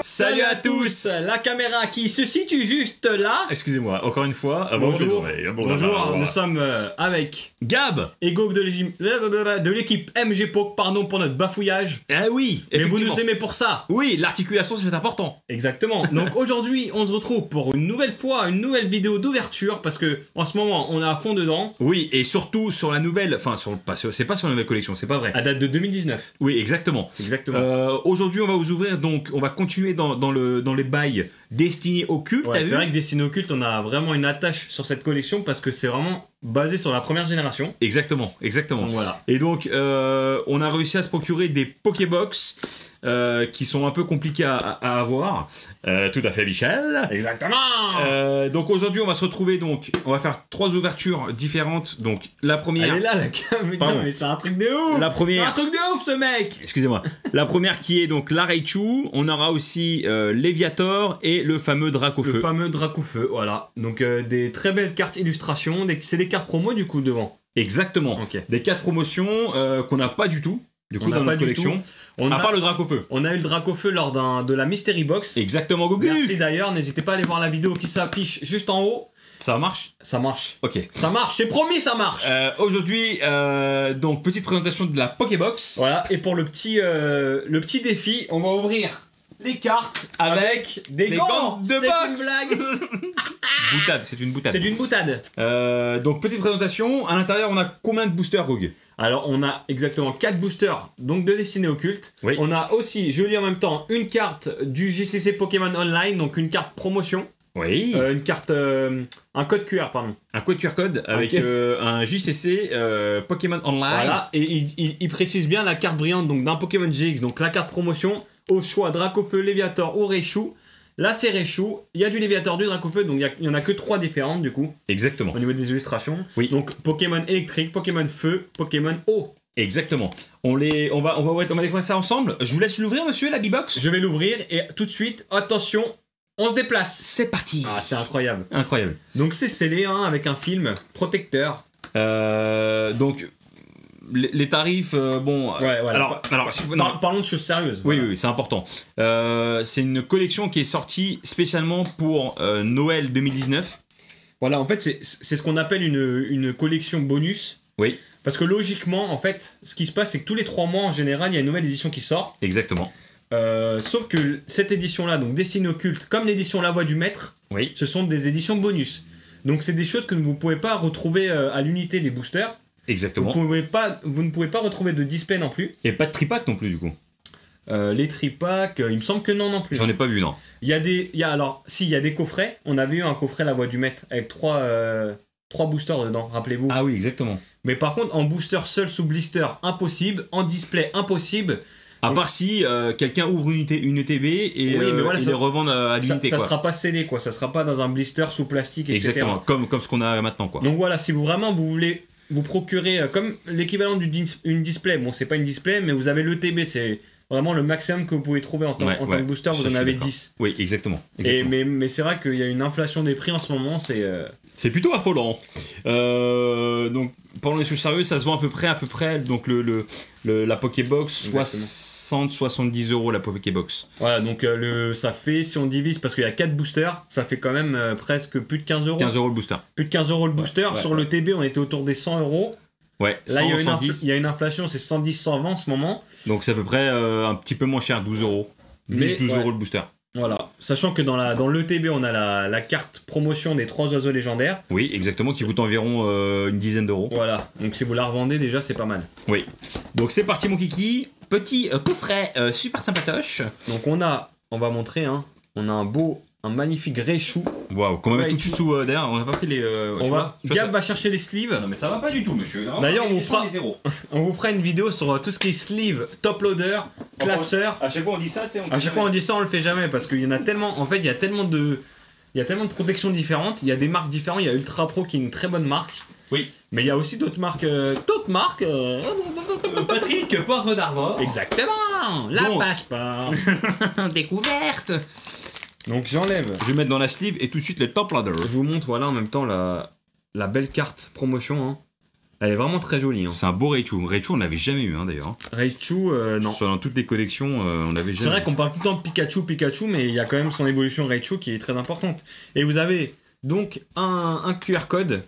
Salut à tous. La caméra qui se situe juste là. Excusez-moi, encore une fois. Bonjour. Bonjour, nous sommes avec Gab et Gog de l'équipe MG Poke, pardon pour notre bafouillage. Ah oui, Mais vous nous aimez pour ça. Oui, l'articulation c'est important. Exactement. Donc aujourd'hui, on se retrouve pour une nouvelle fois, une nouvelle vidéo d'ouverture parce que en ce moment, on est à fond dedans. Oui, et surtout sur la nouvelle, enfin c'est pas sur la nouvelle collection, c'est pas vrai. À date de 2019. Oui, exactement. Aujourd'hui, on va vous ouvrir, donc on va continuer dans les bails destinés au culte. Ouais, c'est vrai que Destinés au culte, on a vraiment une attache sur cette collection parce que c'est vraiment basé sur la première génération. Exactement. Donc, voilà. Et donc, on a réussi à se procurer des Pokébox qui sont un peu compliqués à avoir. Tout à fait, Michel. Exactement. Donc aujourd'hui, on va se retrouver. Donc, on va faire 3 ouvertures différentes. Donc, la première. Elle est là, la caméra. Mais c'est un truc de ouf. La première. C'est un truc de ouf, ce mec. Excusez-moi. La première qui est donc la Raichu. On aura aussi Léviator et le fameux Dracofeu. Le fameux Dracofeu, voilà. Donc des très belles cartes illustrations. C'est des cartes promo du coup devant. Exactement. Okay. Des cartes promotion qu'on n'a pas du tout. Du coup, dans notre collection. À part le Dracofeu. On a eu le Dracofeu lors de la Mystery Box. Exactement, Gogu. Merci d'ailleurs. N'hésitez pas à aller voir la vidéo qui s'affiche juste en haut. Ça marche? Ça marche. Ok. Ça marche, c'est promis, ça marche. Aujourd'hui, donc petite présentation de la Pokébox. Voilà. Et pour le petit défi, on va ouvrir les cartes avec des gants de boxe. C'est une blague. Boutade, c'est une boutade. C'est une boutade. Donc petite présentation. À l'intérieur, on a combien de boosters, Gog? Alors on a exactement 4 boosters donc de Destinés au culte. Oui. On a aussi, je lis en même temps, une carte du JCC Pokémon Online, donc une carte promotion. Oui. Une carte, un code QR, pardon. Un code QR code avec un JCC Pokémon Online. Voilà, et il précise bien la carte brillante donc d'un Pokémon GX, donc la carte promotion, au choix Dracofeu, Léviator ou Raichu. Là c'est Raichu, il y a du Léviator, du Dracofeu, donc il y en a que 3 différentes du coup. Exactement. Au niveau des illustrations. Oui. Donc Pokémon électrique, Pokémon feu, Pokémon eau. Exactement. On va découvrir ça ensemble. Je vous laisse l'ouvrir, monsieur, la B-Box. Je vais l'ouvrir et tout de suite, attention, on se déplace. C'est parti. Ah, c'est incroyable. Incroyable. Donc c'est scellé hein, avec un film protecteur. Donc les tarifs, bon. Ouais, voilà. Alors, parlons de choses sérieuses. Oui, voilà. oui, c'est important. C'est une collection qui est sortie spécialement pour Noël 2019. Voilà, en fait, c'est ce qu'on appelle une collection bonus. Oui. Parce que logiquement, en fait, ce qui se passe, c'est que tous les 3 mois, en général, il y a une nouvelle édition qui sort. Exactement. Sauf que cette édition-là, donc Destinée au culte, comme l'édition La Voix du Maître, oui. Ce sont des éditions bonus. Donc c'est des choses que vous ne pouvez pas retrouver à l'unité des boosters. Exactement. Vous ne pouvez pas retrouver de display non plus. Et pas de tripack non plus, du coup. Les tripacks, il me semble que non plus. J'en ai pas vu, non. Il y a des coffrets. On avait eu un coffret La Voix du Maître avec 3 boosters dedans, rappelez-vous. Ah oui, exactement. Mais par contre, en booster seul sous blister, impossible. En display, impossible. À part si quelqu'un ouvre une ETB et oui, mais voilà, ils les revendent à l'unité. Ça sera pas scellé, quoi. Ça sera pas dans un blister sous plastique, etc. Exactement, comme ce qu'on a maintenant, quoi. Donc voilà, si vous voulez vous procurer comme l'équivalent d'une display, bon, c'est pas une display, mais vous avez l'ETB, c'est vraiment le maximum que vous pouvez trouver en tant que booster, vous en avez 10. Oui, exactement. Mais c'est vrai qu'il y a une inflation des prix en ce moment, c'est plutôt affolant. Donc, pendant les choses sérieuses, ça se vend à peu près. Donc, la Pokébox, 60-70 € la Pokébox. Voilà, donc ça fait, si on divise, parce qu'il y a 4 boosters, ça fait quand même presque plus de 15 €. 15 € le booster. Plus de 15 € le booster. Sur le TB, on était autour des 100 €. Ouais, là, 100, il y a une inflation, c'est 110-120 en ce moment. Donc, c'est à peu près un petit peu moins cher, 12 €. 12 € le booster. Voilà, sachant que dans l'ETB, on a la carte promotion des 3 oiseaux légendaires. Oui, exactement, qui coûte environ une dizaine d'euros. Voilà, donc si vous la revendez, déjà, c'est pas mal. Oui. Donc c'est parti, mon kiki. Petit coffret super sympatoche. Donc on va montrer, hein, on a un magnifique Raichu. Waouh, qu'on va mettre tout de suite sous. D'ailleurs, on n'a pas pris les. Gab va chercher les sleeves. Non, mais ça va pas du tout, monsieur. D'ailleurs, on vous fera une vidéo sur tout ce qui est sleeve, top loader, classeur. À chaque fois, on dit ça, tu sais. À chaque fois, on dit ça, on le fait jamais parce qu'il y en a tellement. En fait, il y a tellement de protections différentes. Il y a des marques différentes. Il y a Ultra Pro qui est une très bonne marque. Oui. Mais il y a aussi d'autres marques. Patrick, Poivre d'Arvor. Exactement. La passe-pas. Découverte. Donc j'enlève. Je vais mettre dans la sleeve et tout de suite les top ladder. Je vous montre voilà en même temps la belle carte promotion. Hein. Elle est vraiment très jolie. Hein. C'est un beau Raichu. Raichu, on l'avait jamais eu, hein, d'ailleurs. Raichu, non. Dans toutes les collections, on l'avait jamais C'est vrai qu'on parle tout le temps de Pikachu, mais il y a quand même son évolution Raichu qui est très importante. Et vous avez donc un QR code,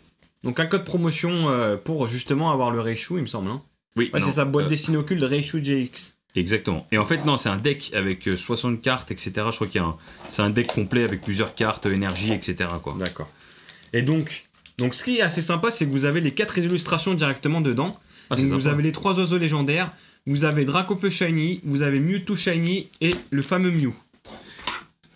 donc un code promotion pour justement avoir le Raichu, il me semble. Hein. Oui, Ouais, c'est sa boîte destinée occulte Raichu GX. Exactement. Et en fait, non, c'est un deck avec 60 cartes, etc. Je crois qu'il y a c'est un deck complet avec plusieurs cartes, énergie, etc. quoi. D'accord. Et donc, ce qui est assez sympa, c'est que vous avez les 4 illustrations directement dedans. Ah, donc, c'est vous sympa. avez les 3 oiseaux légendaires, vous avez Dracofeu Shiny, vous avez Mewtwo Shiny et le fameux Mew.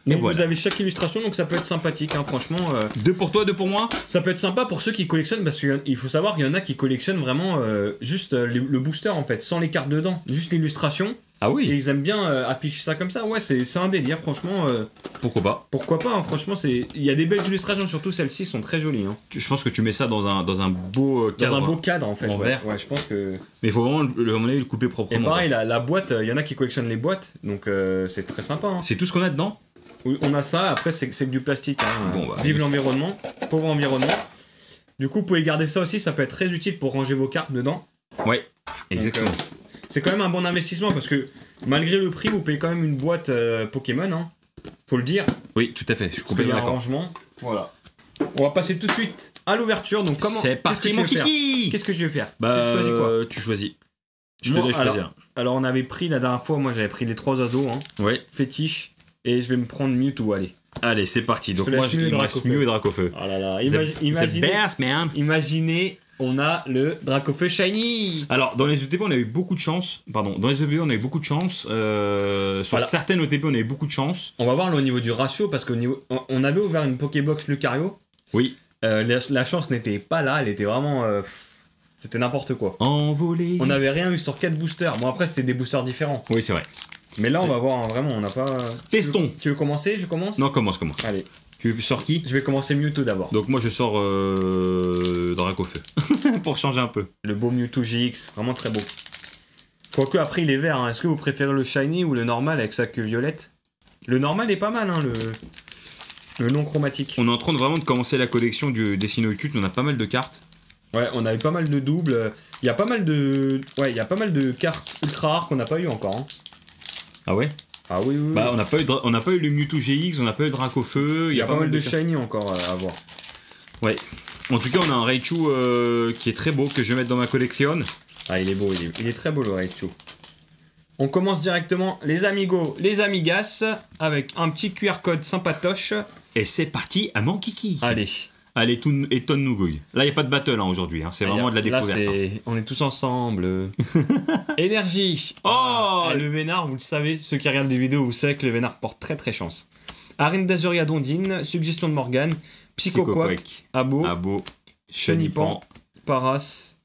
Et Donc voilà. vous avez chaque illustration, donc ça peut être sympathique, hein, franchement. 2 pour toi, 2 pour moi. Ça peut être sympa pour ceux qui collectionnent, parce qu'il faut savoir qu'il y en a qui collectionnent vraiment juste le booster en fait, sans les cartes dedans, juste l'illustration. Ah Et oui. ils aiment bien afficher ça comme ça. Ouais, c'est un délire, franchement. Pourquoi pas. Pourquoi pas, hein, franchement, il y a des belles illustrations, surtout celles-ci sont très jolies. Hein. Je pense que tu mets ça dans un beau cadre. Dans un beau cadre en fait. En ouais. verre. Ouais, je pense que. Mais il faut vraiment le couper Et proprement. pareil, la boîte, il y en a qui collectionnent les boîtes, donc c'est très sympa. Hein. C'est tout ce qu'on a dedans. Oui, on a ça, après c'est que du plastique. Hein. Bon, bah, Vive l'environnement, pauvre environnement. Du coup, vous pouvez garder ça aussi, ça peut être très utile pour ranger vos cartes dedans. Ouais. Exactement. Donc, c'est quand même un bon investissement parce que malgré le prix, vous payez quand même une boîte Pokémon, hein. Faut le dire. Oui, tout à fait. Je suis Parce qu'il y complètement a un d'accord. rangement. Voilà. On va passer tout de suite à l'ouverture. Donc comment C'est parti, qu'est-ce mon que tu veux faire kiki. Qu'est-ce que tu veux faire Bah, Tu choisis quoi tu choisis. Je te Moi, laisse choisir. Alors on avait pris la dernière fois, moi j'avais pris les 3 oiseaux, hein, Ouais. fétiche, et je vais me prendre Mewtwo, allez. Allez, c'est parti. Donc te moi, laisse il Mew et me reste Dracofeu. Mew et Dracofeu. Oh là là, The imaginez, best, man. imaginez, on a le Dracofeu Shiny. Alors, dans les ETP, on a eu beaucoup de chance. Pardon, dans les ETP, on a eu beaucoup de chance. Sur Voilà. certaines ETP, on a eu beaucoup de chance. On va voir là, au niveau du ratio, parce qu'au niveau, on avait ouvert une Pokébox Lucario. Oui. La chance n'était pas là, elle était vraiment, c'était n'importe quoi. Envolé. On n'avait rien eu sur 4 boosters. Bon après c'était des boosters différents. Oui, c'est vrai. Mais là on va voir, hein, vraiment on n'a pas... Testons. Tu veux commencer? Je commence? Non, commence. Allez, Tu sors qui? je vais commencer Mewtwo d'abord. Donc moi, je sors Dracofeu. Pour changer un peu. Le beau Mewtwo GX, vraiment très beau. Quoique après il est vert, hein. Est-ce que vous préférez le shiny ou le normal avec sa queue violette? Le normal est pas mal, hein, le non chromatique. On est en train de vraiment de commencer la collection du Destiny Occulte. On a pas mal de cartes. Ouais, on a eu pas mal de doubles. Il y a pas mal de... Ouais, il y a pas mal de cartes ultra rares qu'on n'a pas eu encore. Hein. Ah ouais? Ah oui, oui, oui. Bah, on n'a pas eu le Mewtwo GX, on n'a pas eu le Dracofeu. il y a pas mal de cartes. shiny encore à voir. Ouais. En tout cas, on a un Raichu qui est très beau que je vais mettre dans ma collection. Ah, il est beau, il est très beau le Raichu. On commence directement, les amigos, les amigas, avec un petit QR code sympatoche. Et c'est parti à mon kiki. Allez. Allez, étonne-nous, Gouille. Là, il n'y a pas de battle hein, aujourd'hui. Hein. C'est vraiment de la découverte. Là, on est tous ensemble. Énergie. Oh Le Vénard, vous le savez, ceux qui regardent des vidéos, vous savez que le Vénard porte très très chance. Arène d'Azuria Dondine, Suggestion de Morgane, Psychoquack, Abo, Abo, Chenipan, Paras,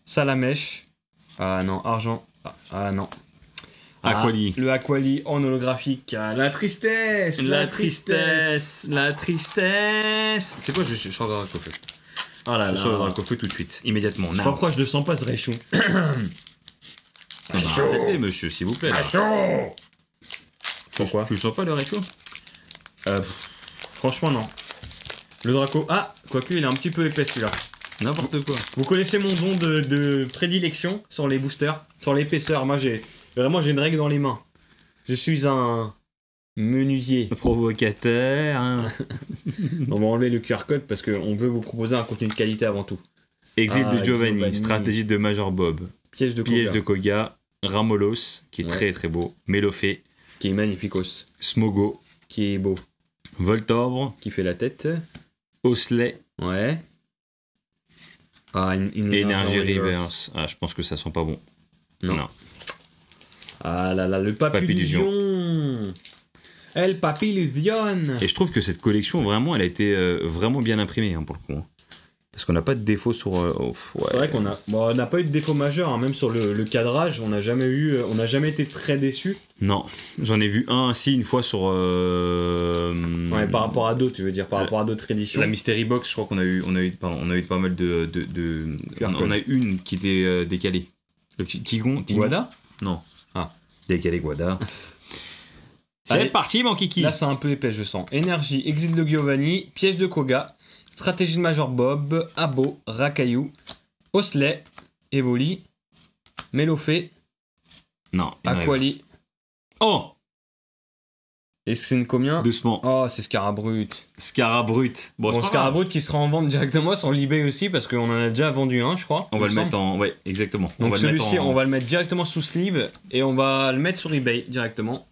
Salamèche. Ah non, Argent. Ah non. Aquali. Le Aquali en holographique. La tristesse. La tristesse. C'est quoi, je sors le Dracofeu. Oh là Je sors le là. Dracofeu tout de suite, immédiatement. Je sais pas pourquoi je le sens pas ce Raichu. Arrêtez, monsieur, s'il vous plaît. Là. Pourquoi Tu le sens pas, le Raichu? Franchement non. Le Draco. Ah, quoique il est un petit peu épais celui-là. N'importe quoi. Vous connaissez mon don de prédilection sur les boosters, sur l'épaisseur. Moi j'ai une règle dans les mains. Je suis un menuisier. Provocateur. Hein. On va enlever le QR code parce qu'on veut vous proposer un contenu de qualité avant tout. Exil Ah, de Giovanni, Giovanni. stratégie de Major Bob, Piège de piège Koga, de Koga, Ramolos, qui est Ouais. très très beau, Mélofé, qui est magnificos, Smogo, qui est beau, Voltorb, qui fait la tête. Osley, Ouais. Ah, une Energy Reverse. Ah, je pense que ça sent pas bon. Non. Ah là là, le Papillusion. El Papillusion. Et je trouve que cette collection, vraiment, elle a été vraiment bien imprimée, hein, pour le coup. Hein. Parce qu'on n'a pas de défaut sur... ouais. C'est vrai qu'on a, bon, on n'a pas eu de défaut majeur, hein, même sur le cadrage, on n'a jamais été très déçus. Non, j'en ai vu un, si, une fois sur... Ouais, par rapport à d'autres, tu veux dire, par rapport à d'autres éditions. La Mystery Box, je crois qu'on a eu pas mal de... on a eu une qui était décalée. Le petit Tigon. Guada. Non. Ah. Décalé Guada. C'est Allez. parti, mon kiki. Là, c'est un peu épais, je sens. Énergie, Exil de Giovanni, Piège de Koga, Stratégie de Major Bob, Abo, Rakayu, Osley, Evoli, Melofé, Non. Aquali. Oh! Et c'est une combien? Doucement. Oh, c'est Scarabrut. Scarabrut. Bon, c'est pas grave. Scarabrut qui sera en vente directement sur l'eBay aussi parce qu'on en a déjà vendu un, je crois. On va le mettre en. Ouais, exactement. Donc celui-ci, en... on va le mettre directement sous sleeve et on va le mettre sur eBay directement.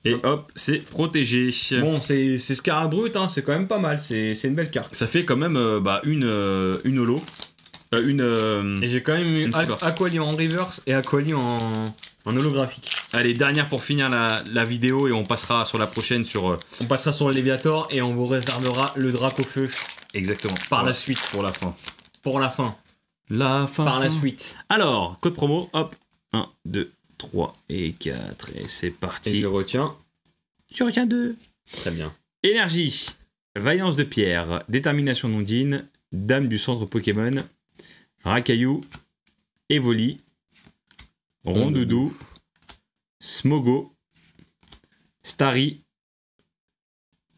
Et hop, c'est protégé. Bon, c'est Scarabrut, hein, c'est quand même pas mal, c'est une belle carte. Ça fait quand même une holo. Et j'ai quand même eu Aquali en reverse et Aquali en holographique. Allez, dernière pour finir la vidéo et on passera sur la prochaine sur... On passera sur le Léviator et on vous réservera le Dracofeu. Exactement. Par la suite. Pour la fin. Pour la fin. La fin. Par la suite. Alors, code promo, hop. 1, 2, 3 et 4. Et c'est parti. Et je retiens. Je retiens 2. Très bien. Énergie. Vaillance de pierre. Détermination d'Ondine. Dame du centre Pokémon. Racaillou. Evoli. Rondoudou. Smogo. Starry.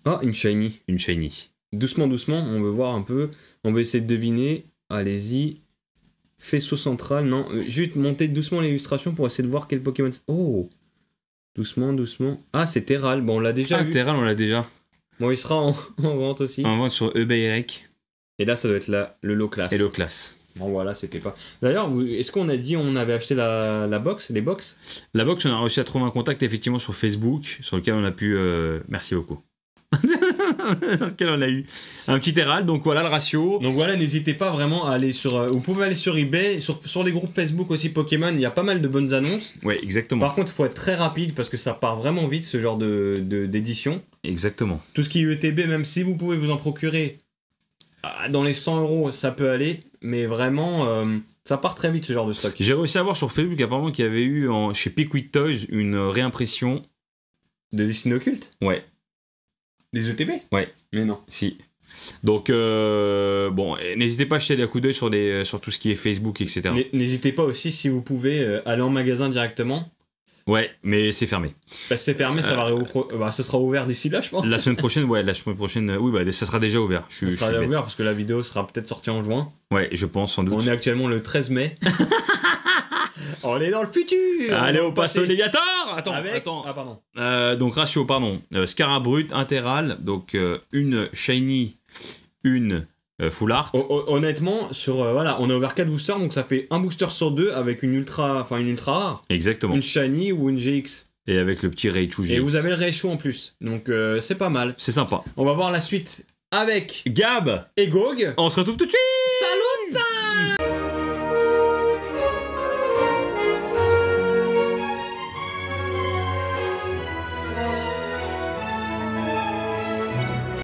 Ah, une shiny. Une shiny. Doucement, doucement, on veut voir un peu. On veut essayer de deviner. Allez-y. Faisceau central, non. Juste monter doucement l'illustration pour essayer de voir quel Pokémon... Oh! Doucement, doucement. Ah, c'est Terral. Bon, on l'a déjà vu. Terral, on l'a déjà. Bon, il sera en vente aussi. En vente sur eBay. Et là, ça doit être le low class. Et low class. Bon, voilà, c'était pas... D'ailleurs, est-ce qu'on a dit on avait acheté la box, les box? La box, on a réussi à trouver un contact effectivement sur Facebook, sur lequel on a pu... Merci beaucoup. Sur lequel on a eu un petit Terral, donc voilà le ratio. Donc voilà, n'hésitez pas vraiment à aller sur... vous pouvez aller sur eBay, sur les groupes Facebook aussi Pokémon, il y a pas mal de bonnes annonces. Ouais, exactement. Par contre, il faut être très rapide parce que ça part vraiment vite ce genre d'édition. Exactement. Tout ce qui est ETB, même si vous pouvez vous en procurer dans les 100 €, ça peut aller, mais vraiment, ça part très vite ce genre de stock. J'ai réussi à voir sur Facebook apparemment qu'il y avait eu chez Pickwick Toys une réimpression de dessins occultes. Ouais. Des ETB? Ouais. Mais non. Si. Donc, bon, n'hésitez pas à jeter un coup d'œil sur tout ce qui est Facebook, etc. N'hésitez pas aussi, si vous pouvez, aller en magasin directement. Ouais, mais c'est fermé. Bah, c'est fermé, ça ce sera ouvert d'ici là, je pense. La semaine prochaine, oui, bah, ça sera déjà ouvert. Ça sera déjà ouvert parce que la vidéo sera peut-être sortie en juin. Ouais, je pense, sans doute. On est actuellement le 13 mai. On est dans le futur. Allez, on passe au Léviator. Attends. Ah, pardon. Donc, ratio, pardon. Scarabrut, Terral, donc une Shiny, une Full Art. Honnêtement, voilà, on a ouvert 4 boosters, donc ça fait un booster sur 2 avec une ultra rare. Exactement. Une Shiny ou une GX. Et avec le petit Raichu GX. Et vous avez le Raichu en plus, donc c'est pas mal. C'est sympa. On va voir la suite avec Gab et Gog. On se retrouve tout de suite.